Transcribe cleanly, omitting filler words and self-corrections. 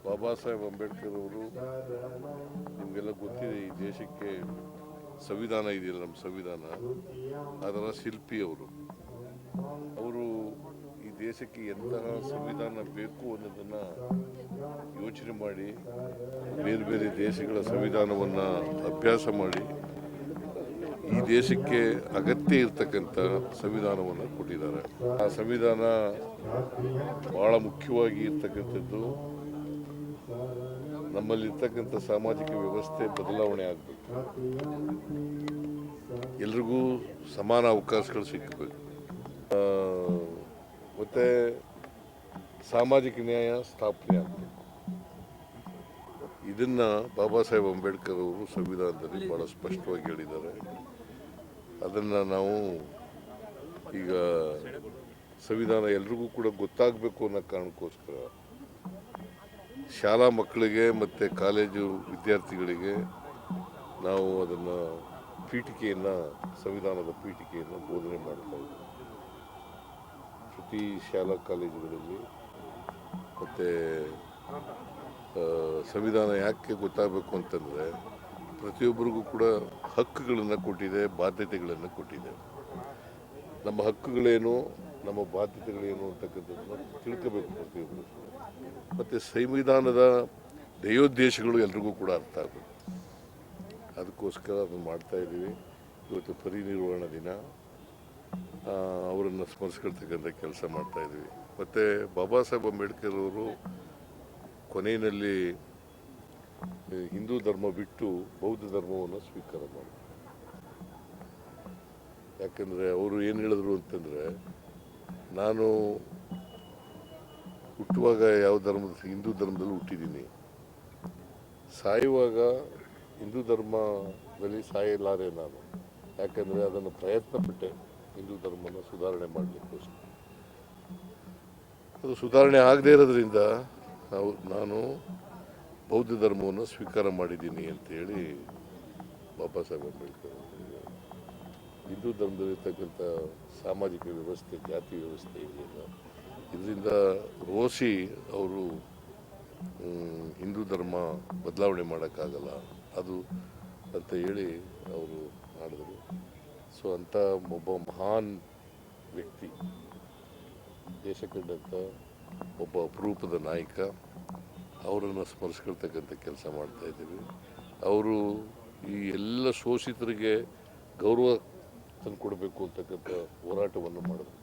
ಬಾಬಾ ಸಾಹೇಬ್ ಅಂಬೇಡ್ಕರ್ ಅವರು ನಿಮಗೆಲ್ಲ ಗೊತ್ತಿದೆ. ಈ ದೇಶಕ್ಕೆ ಸಂವಿಧಾನ ಇದೆಯಲ್ಲ, ನಮ್ಮ ಸಂವಿಧಾನ, ಅದರ ಶಿಲ್ಪಿ ಅವರು ಈ ದೇಶಕ್ಕೆ ಎಂತಹ ಸಂವಿಧಾನ ಬೇಕು ಅನ್ನೋದನ್ನು ಯೋಚನೆ ಮಾಡಿ ಬೇರೆ ಬೇರೆ ದೇಶಗಳ ಸಂವಿಧಾನವನ್ನು ಅಭ್ಯಾಸ ಮಾಡಿ ಈ ದೇಶಕ್ಕೆ ಅಗತ್ಯ ಇರತಕ್ಕಂಥ ಸಂವಿಧಾನವನ್ನು ಕೊಟ್ಟಿದ್ದಾರೆ. ಆ ಸಂವಿಧಾನ ಬಹಳ ಮುಖ್ಯವಾಗಿ ಇರ್ತಕ್ಕಂಥದ್ದು ನಮ್ಮಲ್ಲಿರ್ತಕ್ಕಂಥ ಸಾಮಾಜಿಕ ವ್ಯವಸ್ಥೆ ಬದಲಾವಣೆ ಆಗಬೇಕು, ಎಲ್ರಿಗೂ ಸಮಾನ ಅವಕಾಶಗಳು ಸಿಗಬೇಕು, ಮತ್ತು ಸಾಮಾಜಿಕ ನ್ಯಾಯ ಸ್ಥಾಪನೆ ಆಗಬೇಕು. ಇದನ್ನು ಬಾಬಾ ಸಾಹೇಬ್ ಅಂಬೇಡ್ಕರ್ ಅವರು ಸಂವಿಧಾನದಲ್ಲಿ ಭಾಳ ಸ್ಪಷ್ಟವಾಗಿ ಹೇಳಿದ್ದಾರೆ. ಅದನ್ನು ನಾವು ಈಗ ಸಂವಿಧಾನ ಎಲ್ರಿಗೂ ಕೂಡ ಗೊತ್ತಾಗಬೇಕು ಅನ್ನೋ ಕಾರಣಕ್ಕೋಸ್ಕರ ಶಾಲಾ ಮಕ್ಕಳಿಗೆ ಮತ್ತು ಕಾಲೇಜು ವಿದ್ಯಾರ್ಥಿಗಳಿಗೆ ನಾವು ಅದನ್ನು ಸಂವಿಧಾನದ ಪೀಠಿಕೆಯನ್ನು ಬೋಧನೆ ಮಾಡ್ತಾ ಇದ್ದೀವಿ. ಪ್ರತಿ ಶಾಲಾ ಕಾಲೇಜುಗಳಲ್ಲಿ ಮತ್ತು ಸಂವಿಧಾನ ಯಾಕೆ ಗೊತ್ತಾಗಬೇಕು ಅಂತಂದರೆ ಪ್ರತಿಯೊಬ್ಬರಿಗೂ ಕೂಡ ಹಕ್ಕುಗಳನ್ನು ಕೊಟ್ಟಿದೆ, ಬಾಧ್ಯತೆಗಳನ್ನು ಕೊಟ್ಟಿದೆ. ನಮ್ಮ ಹಕ್ಕುಗಳೇನು, ನಮ್ಮ ಬಾಧ್ಯತೆಗಳೇನು ಅಂತಕ್ಕಂಥದ್ದನ್ನು ತಿಳ್ಕೋಬೇಕು ಪ್ರತಿಯೊಬ್ಬರು. ಮತ್ತು ಸಂವಿಧಾನದ ಧ್ಯೇಯೋದ್ದೇಶಗಳು ಎಲ್ರಿಗೂ ಕೂಡ ಅರ್ಥ ಆಗಬೇಕು. ಅದಕ್ಕೋಸ್ಕರ ಅದನ್ನು ಮಾಡ್ತಾಯಿದ್ದೀವಿ. ಇವತ್ತು ಪರಿನಿರ್ವಾಣ ದಿನ, ಅವರನ್ನು ಸ್ಮರಿಸ್ಕೊಳ್ತಕ್ಕಂಥ ಕೆಲಸ ಮಾಡ್ತಾಯಿದ್ದೀವಿ. ಮತ್ತು ಬಾಬಾ ಸಾಹೇಬ್ ಅಂಬೇಡ್ಕರ್ ಅವರು ಕೊನೆಯಲ್ಲಿ ಹಿಂದೂ ಧರ್ಮ ಬಿಟ್ಟು ಬೌದ್ಧ ಧರ್ಮವನ್ನು ಸ್ವೀಕಾರ ಮಾಡಿದರು. ಯಾಕಂದರೆ ಅವರು ಏನು ಹೇಳಿದ್ರು ಅಂತಂದರೆ, ನಾನು ಹುಟ್ಟುವಾಗ ಹಿಂದೂ ಧರ್ಮದಲ್ಲಿ ಹುಟ್ಟಿದ್ದೀನಿ, ಸಾಯುವಾಗ ಹಿಂದೂ ಧರ್ಮದಲ್ಲಿ ಸಾಯಲಾರೆ ನಾನು. ಯಾಕಂದರೆ ಅದನ್ನು ಪ್ರಯತ್ನ ಪಟ್ಟೆ ಹಿಂದೂ ಧರ್ಮನ ಸುಧಾರಣೆ ಮಾಡಲಿಕ್ಕೋಸ್ಕರ. ಅದು ಸುಧಾರಣೆ ಆಗದೇ ಇರೋದ್ರಿಂದ ನಾನು ಬೌದ್ಧ ಧರ್ಮವನ್ನು ಸ್ವೀಕಾರ ಮಾಡಿದ್ದೀನಿ ಅಂತೇಳಿ ಬಾಬಾ ಸಾಹೇಬ್ ಅಂಬೇಡ್ಕರ್ ಹಿಂದೂ ಧರ್ಮದಲ್ಲಿರ್ತಕ್ಕಂಥ ಸಾಮಾಜಿಕ ವ್ಯವಸ್ಥೆ, ಜಾತಿ ವ್ಯವಸ್ಥೆ ಇದೆಯಲ್ಲ, ಇದರಿಂದ ರೋಸಿ ಅವರು ಹಿಂದೂ ಧರ್ಮ ಬದಲಾವಣೆ ಮಾಡೋಕ್ಕಾಗಲ್ಲ ಅದು ಅಂತ ಹೇಳಿ ಅವರು ಮಾಡಿದರು. ಸೊ ಅಂಥ ಒಬ್ಬ ಮಹಾನ್ ವ್ಯಕ್ತಿ, ದೇಶ ಕಂಡಂಥ ಒಬ್ಬ ಅಪರೂಪದ ನಾಯಕ, ಅವರನ್ನು ಸ್ಮರಿಸ್ಕೊಳ್ತಕ್ಕಂಥ ಕೆಲಸ ಮಾಡ್ತಾಯಿದ್ದೀವಿ. ಅವರು ಈ ಎಲ್ಲ ಶೋಷಿತರಿಗೆ ಗೌರವ ತಂದು ಕೊಡಬೇಕು ಅಂತಕ್ಕಂಥ ಹೋರಾಟವನ್ನು ಮಾಡಿದ್ರು.